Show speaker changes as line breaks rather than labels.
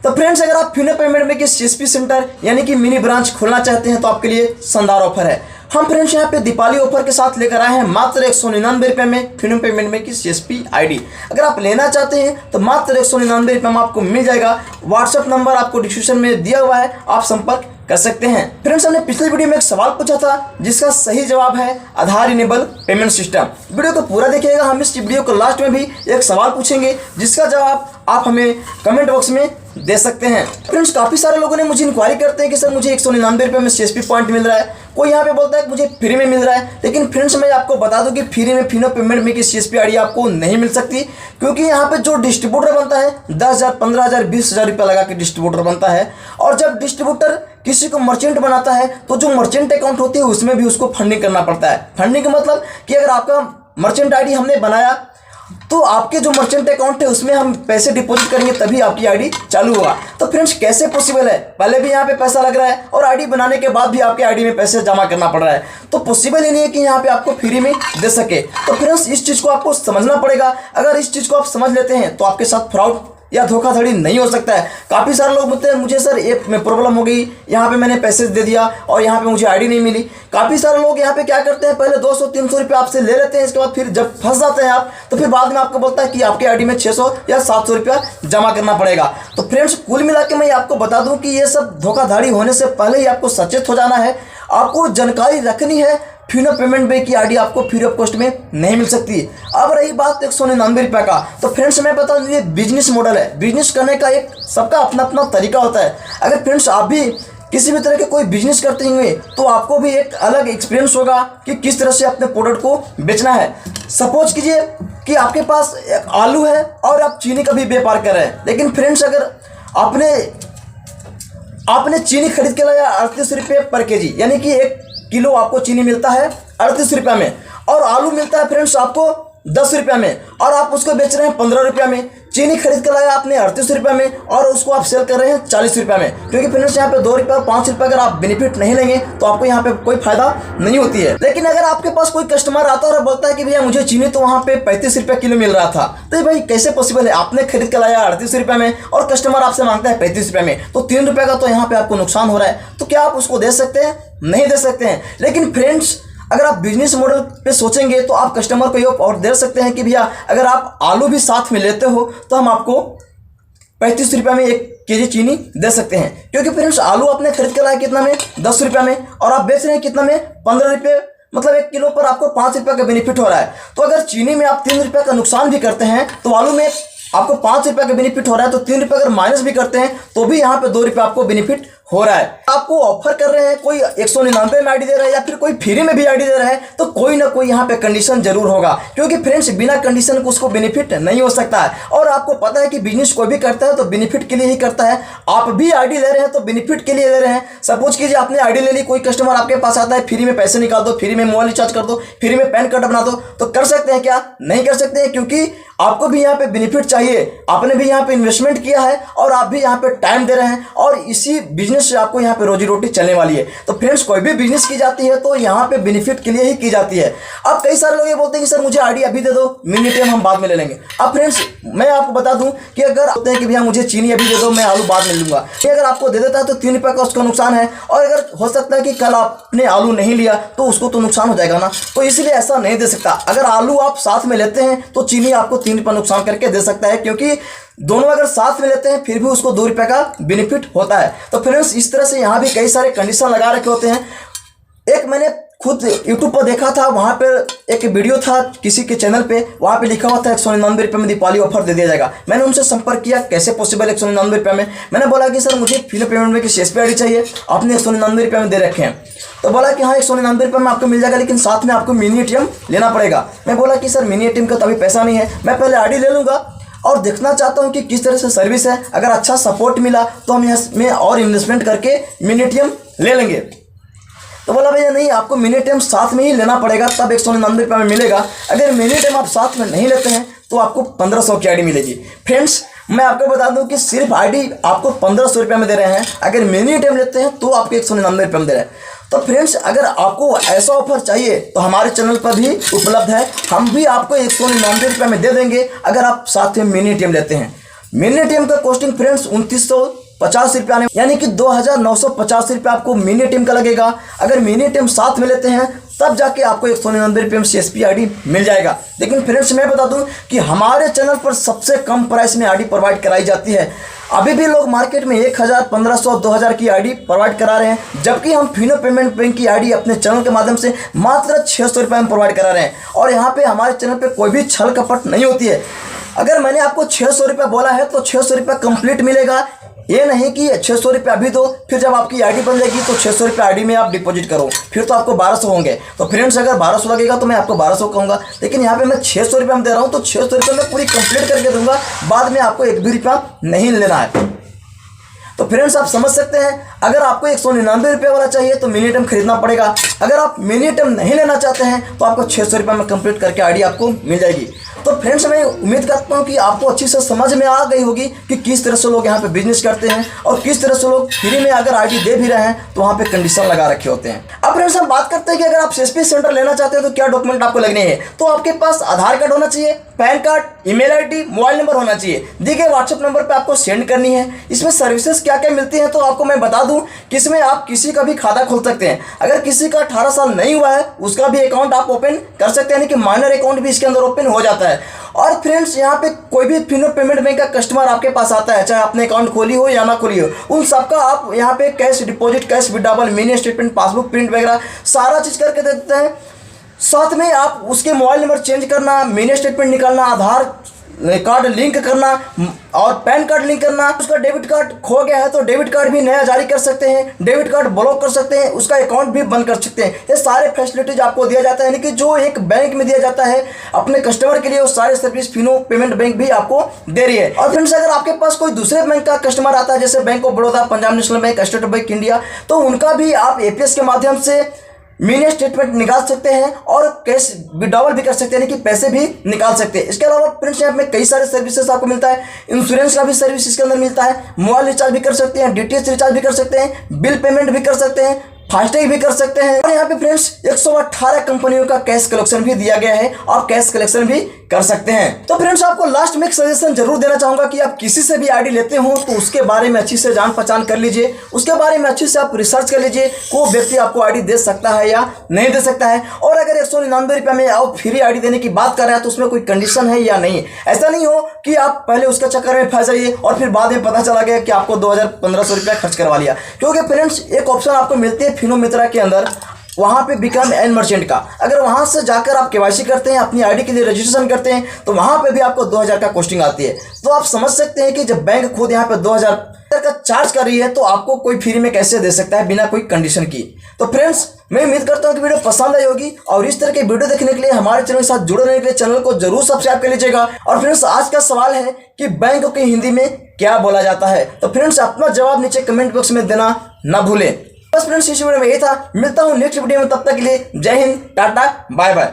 तो फ्रेंड्स, अगर आप फिनो पेमेंट में सीएसपी सेंटर यानी कि मिनी ब्रांच खोलना चाहते हैं तो आपके लिए शानदार ऑफर है। हम फ्रेंड्स यहाँ पे दीपावली ऑफर के साथ लेकर आए हैं मात्र 199 रुपये में फिनो पेमेंट में की सीएसपी आईडी। अगर आप लेना चाहते हैं तो मात्र 199 रुपये में आपको मिल जाएगा। व्हाट्सएप नंबर आपको डिस्क्रिप्शन में दिया हुआ है, आप संपर्क कर सकते हैं। फ्रेंड्स, हमने पिछले वीडियो में एक सवाल पूछा था जिसका सही जवाब है आधार इनेबल पेमेंट सिस्टम। वीडियो को पूरा देखिएगा। हम इस वीडियो को लास्ट में भी एक सवाल पूछेंगे जिसका जवाब आप हमें कमेंट बॉक्स में दे सकते हैं। फ्रेंड्स, काफ़ी सारे लोगों ने मुझे इंक्वायरी करते हैं कि सर मुझे 199 रुपये में सीएसपी पॉइंट मिल रहा है, कोई यहाँ पे बोलता है कि मुझे फ्री में मिल रहा है। लेकिन फ्रेंड्स, मैं आपको बता दूं कि फ्री में फिनो पेमेंट में की सीएसपी आईडी आपको नहीं मिल सकती, क्योंकि यहाँ पे जो डिस्ट्रीब्यूटर बनता है 10,000, 15,000, 20,000 रुपये लगा के डिस्ट्रीब्यूटर बनता है। और जब डिस्ट्रीब्यूटर किसी को मर्चेंट बनाता है तो जो मर्चेंट अकाउंट होती है उसमें भी उसको फंडिंग करना पड़ता है। फंडिंग का मतलब कि अगर आपका मर्चेंट आईडी हमने बनाया तो आपके जो मर्चेंट अकाउंट है उसमें हम पैसे डिपॉजिट करेंगे तभी आपकी आईडी चालू होगा। तो फ्रेंड्स, कैसे पॉसिबल है? पहले भी यहाँ पे पैसा लग रहा है और आईडी बनाने के बाद भी आपके आईडी में पैसे जमा करना पड़ रहा है, तो पॉसिबल ही नहीं है कि यहाँ पे आपको फ्री में दे सके। तो फ्रेंड्स, इस चीज़ को आपको समझना पड़ेगा। अगर इस चीज़ को आप समझ लेते हैं तो आपके साथ फ्रॉड या धोखाधड़ी नहीं हो सकता है। काफ़ी सारे लोग बोलते हैं मुझे सर ये में प्रॉब्लम हो गई, यहाँ पे मैंने पैसे दे दिया और यहाँ पे मुझे आईडी नहीं मिली। काफ़ी सारे लोग यहाँ पे क्या करते हैं, पहले 200-300 रुपये आपसे ले लेते हैं, इसके बाद फिर जब फंस जाते हैं आप तो फिर बाद में आपको बोलता है कि आपके आईडी में 600 या 700 रुपया जमा करना पड़ेगा। तो फ्रेंड्स, कुल मिला के मैं आपको बता दूँ कि ये सब धोखाधड़ी होने से पहले ही आपको सचेत हो जाना है। आपको जानकारी रखनी है फिनो पेमेंट बैंक की आईडी आपको फ्री ऑफ कॉस्ट में नहीं मिल सकती। अब रही बात 199 रुपये का, तो फ्रेंड्स मैं बता दूँ ये बिजनेस मॉडल है। बिजनेस करने का एक सबका अपना अपना तरीका होता है। अगर फ्रेंड्स आप भी किसी भी तरह के कोई बिजनेस करते होंगे तो आपको भी एक अलग एक्सपीरियंस होगा कि किस तरह से अपने प्रोडक्ट को बेचना है। सपोज कीजिए कि आपके पास एक आलू है और आप चीनी का भी व्यापार कर रहे हैं, लेकिन फ्रेंड्स अगर आपने चीनी खरीद के लाया 38 रुपये पर केजी, यानी कि 1 किलो आपको चीनी मिलता है 38 रुपये में और आलू मिलता है फ्रेंड्स आपको 10 रुपये में, और आप उसको बेच रहे हैं 15 रुपये में। चीनी खरीद के लाया आपने 38 रुपये में और उसको आप सेल कर रहे हैं 40 रुपये में, क्योंकि फ्रेंड्स यहाँ पे 2 रुपये और 5 रुपये अगर आप बेनिफिट नहीं लेंगे तो आपको यहाँ पे कोई फायदा नहीं होती है। लेकिन अगर आपके पास कोई कस्टमर आता है और बोलता है कि भैया मुझे चीनी तो वहाँ पे 35 रुपये किलो मिल रहा था, तो भाई कैसे पॉसिबल है? आपने खरीद के लाया 38 रुपये में और कस्टमर आपसे मांगता है 35 रुपये में, तो 3 रुपये का तो यहाँ पे आपको नुकसान हो रहा है। तो क्या आप उसको दे सकते हैं? नहीं दे सकते हैं। लेकिन फ्रेंड्स, अगर आप बिजनेस मॉडल पे सोचेंगे तो आप कस्टमर को ये और दे सकते हैं कि भैया अगर आप आलू भी साथ में लेते हो तो हम आपको 35 रुपये में 1 केजी चीनी दे सकते हैं, क्योंकि फ्रेंड्स आलू आपने खरीद के लाया कितना में? 10 रुपये में, और आप बेच रहे हैं कितना में? 15 रुपये, मतलब 1 किलो पर आपको 5 रुपये का बेनिफिट हो रहा है। तो अगर चीनी में आप 3 रुपये का नुकसान भी करते हैं तो आलू में आपको 5 रुपये का बेनिफिट हो रहा है, तो 3 रुपये अगर माइनस भी करते हैं तो भी यहाँ पे 2 रुपये आपको बेनिफिट हो रहा है। आपको ऑफर कर रहे हैं, कोई 199 में आईडी दे रहा है या फिर कोई फ्री में भी आईडी दे रहा है, तो कोई ना कोई यहाँ पे कंडीशन जरूर होगा, क्योंकि फ्रेंड्स बिना कंडीशन को उसको बेनिफिट नहीं हो सकता है। और आपको पता है कि बिजनेस कोई भी करता है तो बेनिफिट के लिए ही करता है। आप भी आईडी ले रहे हैं तो बेनिफिट के लिए ले रहे हैं। सपोज कीजिए आपने आईडी ले ली, कोई कस्टमर आपके पास आता है फ्री में पैसे निकाल दो, फ्री में मोबाइल रिचार्ज कर दो, फ्री में पैन कार्ड बना दो, तो कर सकते हैं क्या? नहीं कर सकते हैं, क्योंकि आपको भी यहाँ पे बेनिफिट चाहिए। आपने भी यहाँ पे इन्वेस्टमेंट किया है और आप भी यहाँ पे टाइम दे रहे हैं, और इसी बिजनेस से आपको यहाँ पे रोजी रोटी चलने वाली है। तो फ्रेंड्स, कोई भी बिजनेस की जाती है तो यहाँ पे बेनिफिट के लिए ही की जाती है। अब कई सारे लोग ये बोलते हैं कि सर मुझे आईडी अभी दे दो, मिनी टेम हम बाद में ले लेंगे। अब फ्रेंड्स मैं आपको बता दूं कि अगर बोलते हैं कि भैया मुझे चीनी अभी दे दो, मैं आलू बाद में लूंगा, ये अगर आपको दे देता है तो 3 रुपये का उसका नुकसान है, और अगर हो सकता है कि कल आपने आलू नहीं लिया तो उसको तो नुकसान हो जाएगा ना। तो इसलिए ऐसा नहीं दे सकता। अगर आलू आप साथ में लेते हैं तो चीनी आपको 3 रुपये नुकसान करके दे सकता है, क्योंकि दोनों अगर साथ में लेते हैं फिर भी उसको 2 रुपये का बेनिफिट होता है। तो फ्रेंड्स इस तरह से यहाँ भी कई सारे कंडीशन लगा रखे होते हैं। एक मैंने खुद यूट्यूब पर देखा था, वहाँ पर एक वीडियो था किसी के चैनल पे, वहाँ पे लिखा हुआ था 199 रुपये में दीपावली ऑफर दे दिया जाएगा। मैंने उनसे संपर्क किया, कैसे पॉसिबल 199 रुपये में? मैंने बोला कि सर मुझे फिनो पेमेंट में की सीएसपी आईडी चाहिए, आपने 199 रुपये में दे रखे हैं। तो बोला कि हाँ 199 रुपये में आपको मिल जाएगा, लेकिन साथ में आपको मिनी एटीएम लेना पड़ेगा। मैं बोला कि सर मिनी एटीएम का तो अभी पैसा नहीं है, मैं पहले आईडी ले लूँगा और देखना चाहता हूँ कि किस तरह से सर्विस है। अगर अच्छा सपोर्ट मिला तो हम इसमें और इन्वेस्टमेंट करके मिनी एटीएम ले लेंगे। तो बोला भैया नहीं, आपको मिनी टेम साथ में ही लेना पड़ेगा, तब 199 रुपये में मिलेगा। अगर मिनी टेम आप साथ में नहीं लेते हैं तो आपको 1500 की आईडी मिलेगी। फ्रेंड्स मैं आपको बता दूं कि सिर्फ आईडी आपको 1500 रुपये में दे रहे हैं, अगर मिनी टेम लेते हैं तो आपको 199 रुपये में दे रहे हैं। तो फ्रेंड्स अगर आपको ऐसा ऑफर चाहिए तो हमारे चैनल पर भी उपलब्ध है, हम भी आपको 199 रुपये में दे देंगे अगर आप साथ में मिनी टेम लेते हैं। मिनी एटीएम का कॉस्टिंग फ्रेंड्स 2950 रुपये आने, यानी कि 2950 रुपये आपको मिनी एटीएम का लगेगा। अगर मिनी एटीएम साथ में लेते हैं तब जाके आपको 199 रुपये में CSP ID मिल जाएगा। लेकिन फ्रेंड्स मैं बता दूं कि हमारे चैनल पर सबसे कम प्राइस में ID प्रोवाइड कराई जाती है। अभी भी लोग मार्केट में 1000, 1500, 2000 की ID प्रोवाइड करा रहे हैं, जबकि हम फिनो पेमेंट बैंक की ID अपने चैनल के माध्यम से मात्र 600 रुपये में प्रोवाइड करा रहे हैं। और यहाँ पे हमारे चैनल पे कोई भी छल कपट नहीं होती है। अगर मैंने आपको 600 रुपये बोला है तो 600 रुपये कंप्लीट मिलेगा। ये नहीं कि 600 रुपये अभी दो, फिर जब आपकी ID बन जाएगी तो 600 रुपये ID में आप डिपॉजिट करो, फिर तो आपको 1200 होंगे। तो फ्रेंड्स अगर 1200 लगेगा तो मैं आपको 1200 कहूँगा, लेकिन यहाँ पे मैं 600 रुपये में दे रहा हूँ, तो 600 रुपये में पूरी कंप्लीट करके दूंगा। बाद में आपको 1 भी रुपया नहीं लेना है। तो फ्रेंड्स आप समझ सकते हैं, अगर आपको 199 रुपये वाला चाहिए तो मिनी एटीएम खरीदना पड़ेगा। अगर आप मिनी एटीएम नहीं लेना चाहते हैं तो आपको 600 रुपये में कंप्लीट करके ID आपको मिल जाएगी। तो फ्रेंड्स मैं उम्मीद करता हूँ कि आपको अच्छी से समझ में आ गई होगी कि किस तरह से लोग यहाँ पे बिजनेस करते हैं और किस तरह से लोग फ्री में अगर ID दे भी रहे हैं तो वहाँ पे कंडीशन लगा रखे होते हैं। अब फ्रेंड्स हम बात करते हैं कि अगर आप CSP सेंटर लेना चाहते हैं तो क्या डॉक्यूमेंट आपको लगने हैं। तो आपके पास आधार कार्ड होना चाहिए, pan card, email ID, mobile number होना चाहिए। दी गए व्हाट्सएप नंबर पे आपको सेंड करनी है। इसमें सर्विसेज क्या क्या मिलती हैं तो आपको मैं बता दूं कि इसमें आप किसी का भी खाता खोल सकते हैं। अगर किसी का 18 साल नहीं हुआ है उसका भी अकाउंट आप ओपन कर सकते हैं, यानी कि माइनर अकाउंट भी इसके अंदर ओपन हो जाता है। और फ्रेंड्स यहाँ पे कोई भी फिनो पेमेंट बैंक का कस्टमर आपके पास आता है, चाहे आपने अकाउंट खोली हो या ना खोली हो, उन सबका आप यहाँ पे cash deposit, cash withdrawal, mini statement, passbook print वगैरह सारा चीज़ करके देते हैं। साथ में आप उसके मोबाइल नंबर चेंज करना, मिनी स्टेटमेंट निकालना, आधार कार्ड लिंक करना और पैन कार्ड लिंक करना। उसका डेबिट कार्ड खो गया है तो डेबिट कार्ड भी नया जारी कर सकते हैं, डेबिट कार्ड ब्लॉक कर सकते हैं, उसका अकाउंट भी बंद कर सकते हैं। ये सारे फैसिलिटीज आपको दिया जाता है, यानी कि जो एक बैंक में दिया जाता है अपने कस्टमर के लिए, वो सारे सर्विस फिनो पेमेंट बैंक भी आपको दे रही है। और फ्रेंड्स अगर आपके पास कोई दूसरे बैंक का कस्टमर आता है, जैसे bank of Baroda, Punjab national bank, state bank India, तो उनका भी आप APS के माध्यम से मिनी स्टेटमेंट निकाल सकते हैं और कैश विड्रॉवल भी कर सकते हैं, यानी कि पैसे भी निकाल सकते हैं। इसके अलावा फ्रेंड्स यहाँ में कई सारे सर्विसेज आपको मिलता है। इंश्योरेंस का भी सर्विस इसके अंदर मिलता है, मोबाइल रिचार्ज भी कर सकते हैं, DTH रिचार्ज भी कर सकते हैं, बिल पेमेंट भी कर सकते हैं, फास्टैग भी कर सकते हैं। और यहाँ पे फ्रेंड्स 118 कंपनियों का कैश कलेक्शन भी दिया गया है, आप कैश कलेक्शन भी कर सकते हैं। तो फ्रेंड्स आपको लास्ट में एक सजेशन जरूर देना चाहूंगा कि आप किसी से भी ID लेते हो तो उसके बारे में अच्छी से जान पहचान कर लीजिए, उसके बारे में अच्छी से आप रिसर्च कर लीजिए, कोई व्यक्ति आपको ID दे सकता है या नहीं दे सकता है। और अगर 199 रुपये में आप फ्री ID देने की बात कर रहे हैं तो उसमें कोई कंडीशन है या नहीं। ऐसा नहीं हो कि आप पहले उसका चक्कर में फंस जाइए और फिर बाद में पता चला गया कि आपको 2000-1500 रुपया खर्च करवा लिया। क्योंकि फ्रेंड्स एक ऑप्शन आपको मिलती है फिनो मित्रा के अंदर, वहाँ पे बिकम एन मर्चेंट का। अगर वहाँ से जाकर आप KYC करते हैं, अपनी ID के लिए रजिस्ट्रेशन करते हैं, तो वहाँ पे भी आपको 2000 का कॉस्टिंग आती है। तो आप समझ सकते हैं कि जब बैंक खुद यहाँ पे 2000 का चार्ज कर रही है तो आपको कोई फ्री में कैसे दे सकता है बिना कोई कंडीशन की। तो फ्रेंड्स मैं उम्मीद करता हूँ कि वीडियो पसंद आई होगी, और इस तरह के वीडियो देखने के लिए हमारे चैनल के साथ जुड़े रहने के लिए चैनल को जरूर सब्सक्राइब कर लीजिएगा। और फ्रेंड्स आज का सवाल है कि बैंक को हिंदी में क्या बोला जाता है, तो फ्रेंड्स अपना जवाब नीचे कमेंट बॉक्स में देना ना भूलें। बस फ्रेंड्स इस वीडियो में यही था, मिलता हूँ नेक्स्ट वीडियो में, तब तक के लिए जय हिंद, टाटा, बाय बाय।